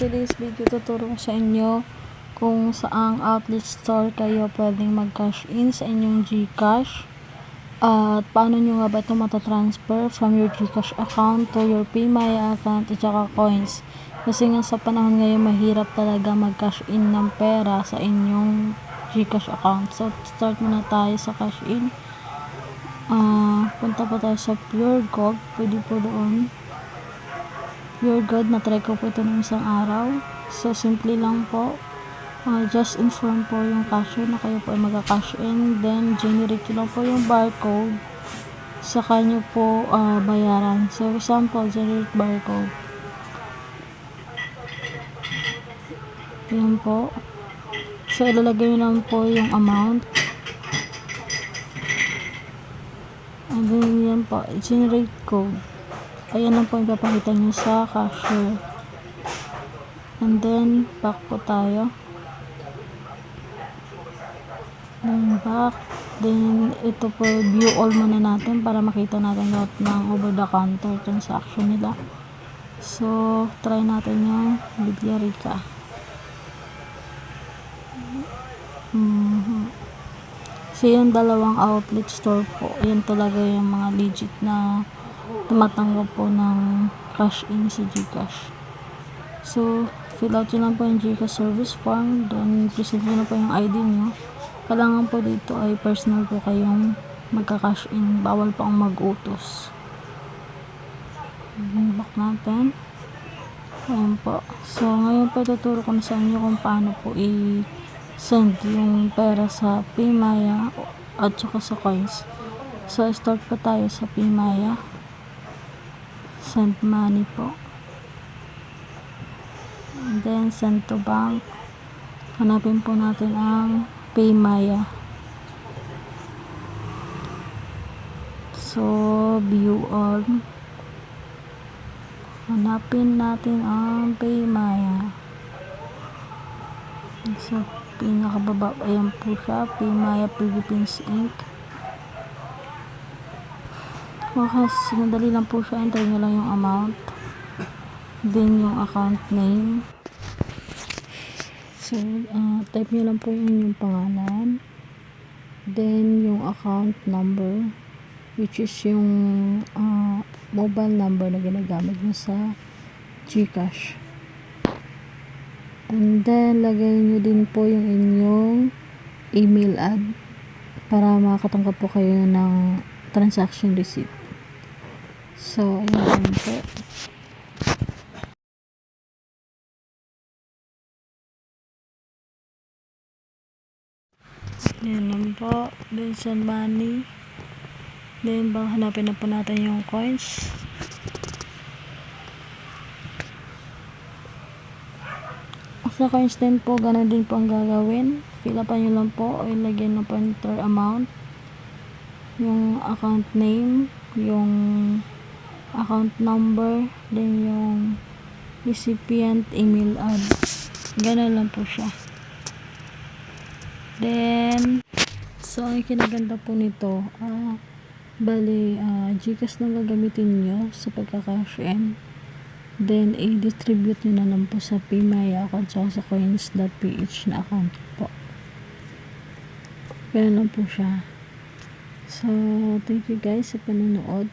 today's video, tuturo ko sa inyo kung saang outlet store kayo pwedeng mag-cash in sa inyong GCash at paano nyo nga ba ito matatransfer from your GCash account to your PayMaya account at saka coins. Kasi nga sa panahon ngayon mahirap talaga mag-cash in ng pera sa inyong GCash account. So start muna tayo sa cash in. Punta po tayo sa Pure Gold, pwede po doon. Pure Gold, na-try ko po ito ng isang araw. So simple lang po, just inform po yung cashier na kayo po ay mag-cash in, then generate lang po yung barcode, saka nyo po bayaran. So example, generate barcode, yan po. So ilalagay nyo lang po yung amount, and then yan po, generate code. Ayan lang po yung papakita nyo sa cashier. And then back po tayo, then back, then ito po, view all muna natin para makita natin lahat ng over the counter transaction nila. So try natin yung Bibliarica. So yung dalawang outlet store po, yan talaga yung mga legit na tumatanggap po ng cash in sa GCash. So fill out nyo lang po yung GCash service form, then present nyo na po yung ID nyo. Kailangan po dito ay personal po kayong magka-cash in, bawal po ang mag-utos. Back natin, ayan po. So ngayon po tuturo ko na sa inyo kung paano po i-send yung pera sa PayMaya at saka sa coins. So start po tayo sa PayMaya, send money po, and then send to bank. Hanapin po natin ang PayMaya. So view all, hanapin natin ang PayMaya. So pinakababa, ayan po siya, PayMaya Philippines Inc. Okay, madali lang po siya. Enter nyo lang yung amount, then yung account name. So type nyo lang po yung inyong pangalan, then yung account number, which is yung mobile number na ginagamit nyo sa GCash. And then lagay nyo din po yung inyong email ad para makatanggap po kayo ng transaction receipt. So ayan po. Ayan lang po. Then send money. Then hanapin na po natin yung coins. Sa coins din po, ganun din po ang gagawin. Fill up nyo lang po, o ilagay na po enter amount, yung account name, yung account number, then yung recipient email ad. Ganun lang po siya. Then so ang kinaganda po nito, bali GCash na gagamitin nyo sa pagka-cash in, then i-distribute nyo na lang po sa PayMaya account sa coins.ph na account po. Ganun lang po siya. So thank you guys sa panonood.